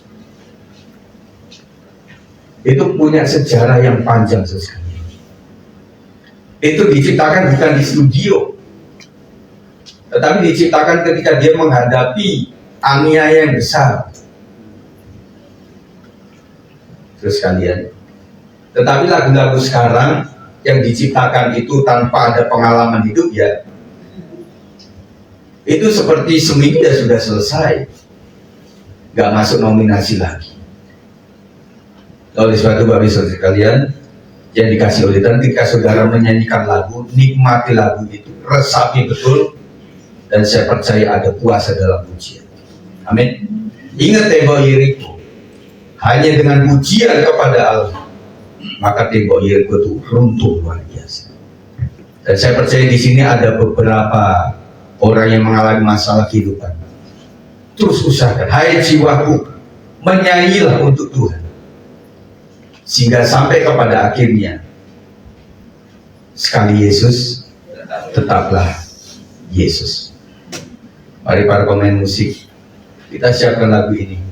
Itu punya sejarah yang panjang sekali. Itu diciptakan bukan di studio, tetapi diciptakan ketika dia menghadapi aniaya yang besar. Terus kalian, tetapi lagu-lagu sekarang yang diciptakan itu tanpa ada pengalaman hidup, ya itu seperti seminggu ya sudah selesai, nggak masuk nominasi lagi. Oleh sebab itu Bapak Ibu sekalian yang dikasih oleh Tuhan, ketika saudara menyanyikan lagu, nikmati lagu itu, resapi betul. Dan saya percaya ada puasa dalam pujian. Amin. Ingat tembok Yeriko, hanya dengan pujian kepada Allah, maka tembok Yeriko itu runtuh luar biasa. Dan saya percaya di sini ada beberapa orang yang mengalami masalah kehidupan. Terus usahakan, hai jiwaku, menyanyilah untuk Tuhan, sehingga sampai kepada akhirnya, sekali Yesus, tetaplah Yesus. Mari para pemain musik, kita siapkan lagu ini.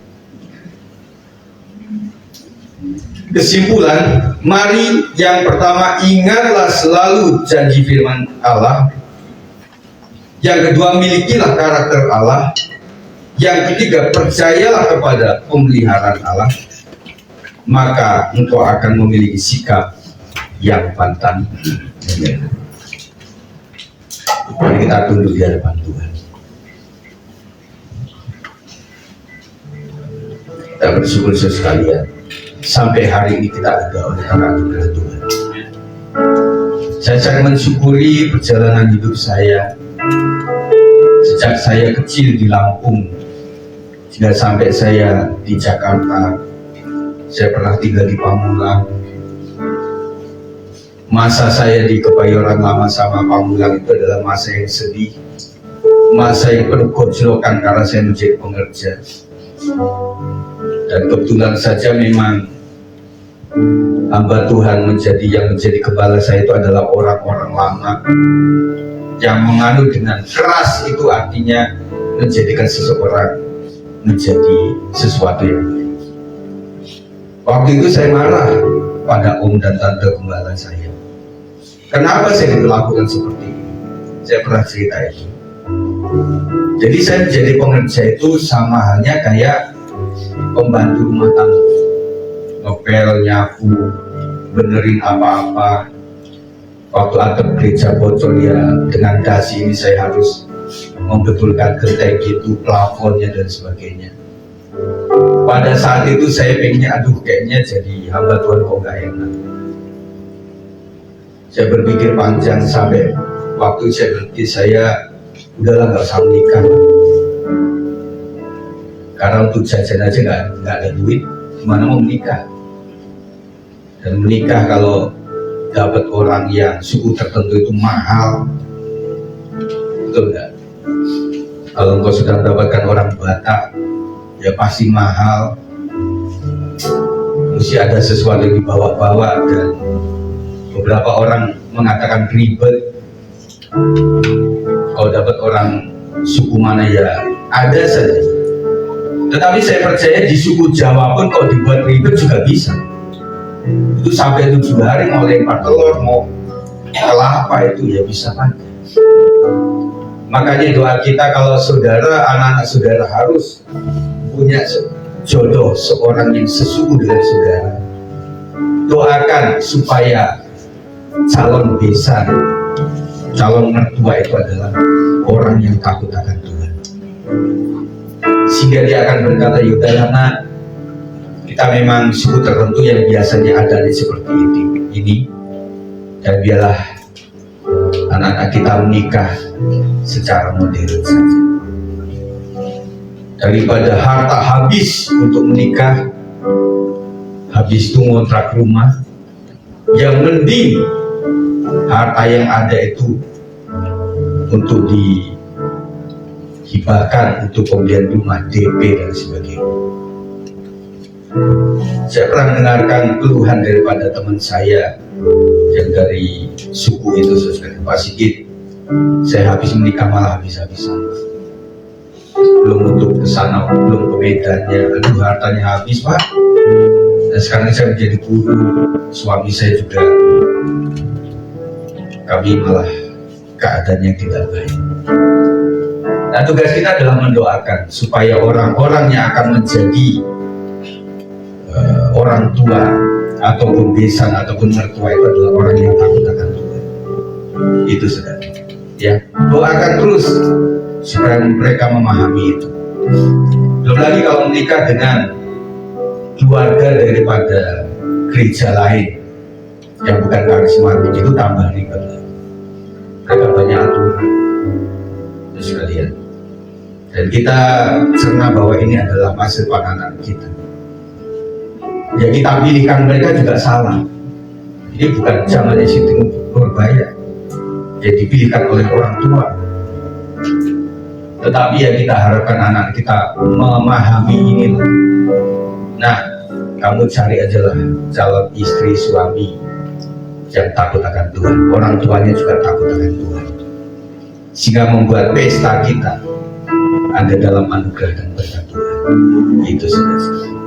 Kesimpulan, mari yang pertama, ingatlah selalu janji firman Allah. Yang kedua, milikilah karakter Allah. Yang ketiga, percayalah kepada pemeliharaan Allah. Maka engkau akan memiliki sikap yang pantang menyerah. Mari kita tunduk di hadapan Tuhan. Kita bersyukur sekalian, sampai hari ini kita ada oleh karena anugerah Tuhan. Saya sangat mensyukuri perjalanan hidup saya sejak saya kecil di Lampung hingga sampai saya di Jakarta. Saya pernah tinggal di Pamulang. Masa saya di Kebayoran Lama sama Pamulang itu adalah masa yang sedih, masa yang penuh gojlokan karena saya menjadi pengerja. Dan kebetulan saja memang hamba Tuhan yang menjadi gembala saya itu adalah orang-orang lama yang menganut dengan keras, itu artinya menjadikan seseorang menjadi sesuatu yang baik. Waktu itu saya marah pada om dan tante gembala saya. Kenapa saya diperlakukan seperti ini? Saya pernah cerita itu. Jadi saya menjadi pengerja itu sama halnya kayak pembantu rumah tangga, ngepel, nyapu, benerin apa-apa. waktu atap gereja bocor ya, dengan dasi ini saya harus membetulkan genteng itu, plafonnya dan sebagainya. Pada saat itu saya pengennya, aduh kayaknya jadi hamba Tuhan kok gak enak. Saya berpikir panjang sampai waktu saya berhenti, saya udahlah gak usah menikah. Karena untuk jajan aja nggak ada duit, gimana mau menikah? Dan menikah kalau dapat orang yang suku tertentu itu mahal, betul nggak? Kalau engkau sudah mendapatkan orang Batak, ya pasti mahal. Mesti ada sesuatu yang dibawa-bawa, dan beberapa orang mengatakan ribet. Kalau dapat orang suku mana ya ada saja. Tetapi saya percaya di suku Jawa pun kalau dibuat ribet juga bisa. Itu sampai 7 hari mau lempar telur, mau kelapa itu ya bisa kan. Makanya doa kita kalau saudara, anak-anak saudara harus punya jodoh seorang yang sesuku dengan saudara. Doakan supaya calon besan, calon mertua itu adalah orang yang takut akan Tuhan. Sehingga dia akan berkata, yaudah nak, kita memang suku tertentu yang biasanya ada di seperti ini, dan biarlah anak-anak kita menikah secara modern saja. Daripada harta habis untuk menikah, habis itu ngontrak rumah, yang mending harta yang ada itu untuk dihibahkan untuk pembelian rumah, DP dan sebagainya. Saya pernah mendengarkan keluhan daripada teman saya yang dari suku itu, Pak Sigit, saya habis menikah malah habis-habisan, belum untuk kesana, belum ke medannya, aduh hartanya habis Pak. Dan sekarang saya menjadi guru, suami saya juga, kami malah keadaan yang tidak baik. Nah, tugas kita adalah mendoakan supaya orang-orang yang akan menjadi orang tua ataupun besan ataupun mertua itu adalah orang yang takut akan Tuhan. Itu saudara. Ya, doakan terus supaya mereka memahami itu. Belum lagi kalau menikah dengan keluarga daripada gereja lain yang bukan karismatik, itu tambah ribet. Mereka banyak aturan sekalian. Dan kita cerna bahwa ini adalah masa depan anak kita. Ya kita pilihkan mereka juga salah. Ini bukan zamannya Siti Nurbaya, ya dipilihkan oleh orang tua. Tetapi ya kita harapkan anak kita memahami ini. Nah, kamu cari aja lah calon istri suami yang takut akan Tuhan. Orang tuanya juga takut akan Tuhan, sehingga membuat pesta kita ada dalam anugerah dan berkat Tuhan. Itu saudara.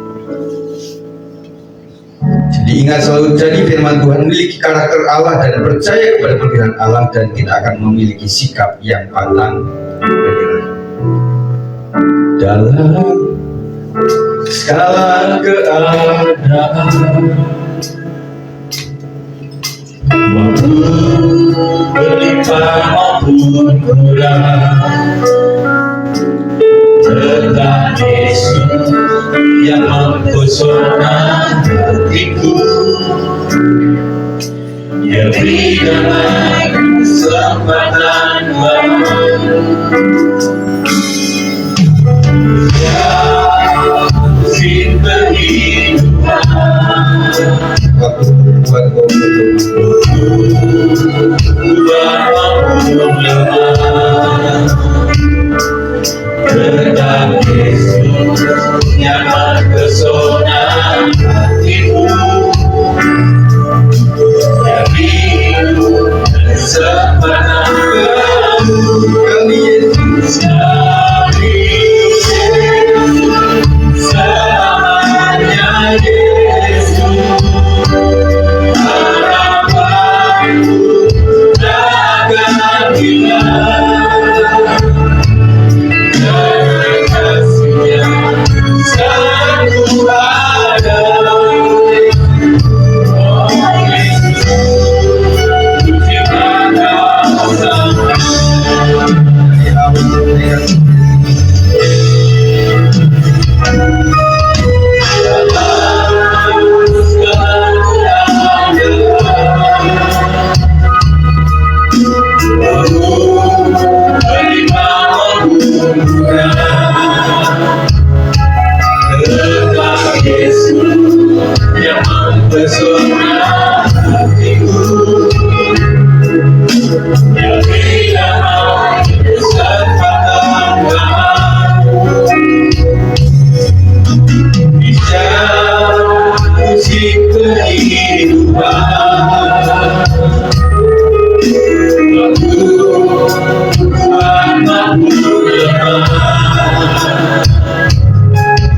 Jadi ingat selalu, jadi firman Tuhan memiliki karakter Allah dan percaya kepada pemberian Allah, dan kita akan memiliki sikap yang pantang menyerah dalam segala keadaan. Waktu berlimpah maupun kurang, tetap Yesus yang mempesona hatiku. Dia beri damai kesempatan baru. Dia kasih kehidupan. Waktu buat maupun lemah, tetap Yesus yang mempesona hatimu. Dari hidup kesempatan baru, kami Yesus.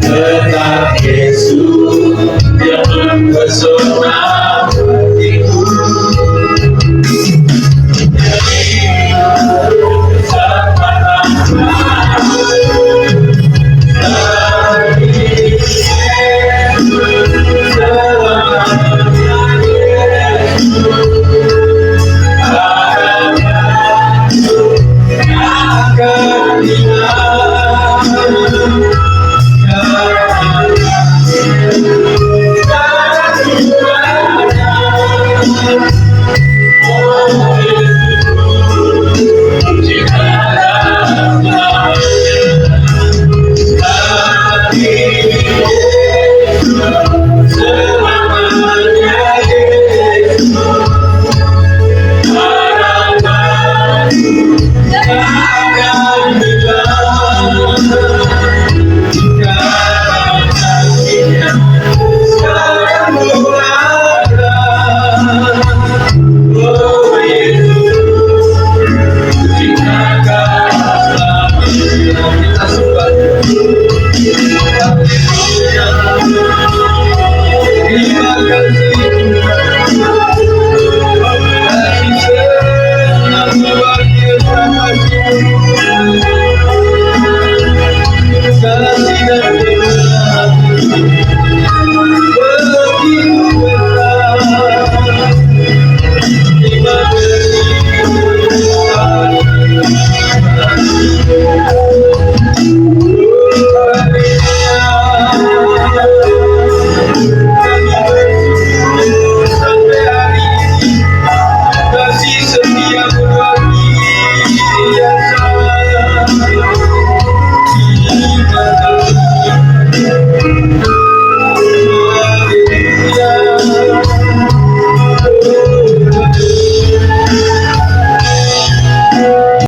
Tetap Yesus yang mempesona hatiku. Akan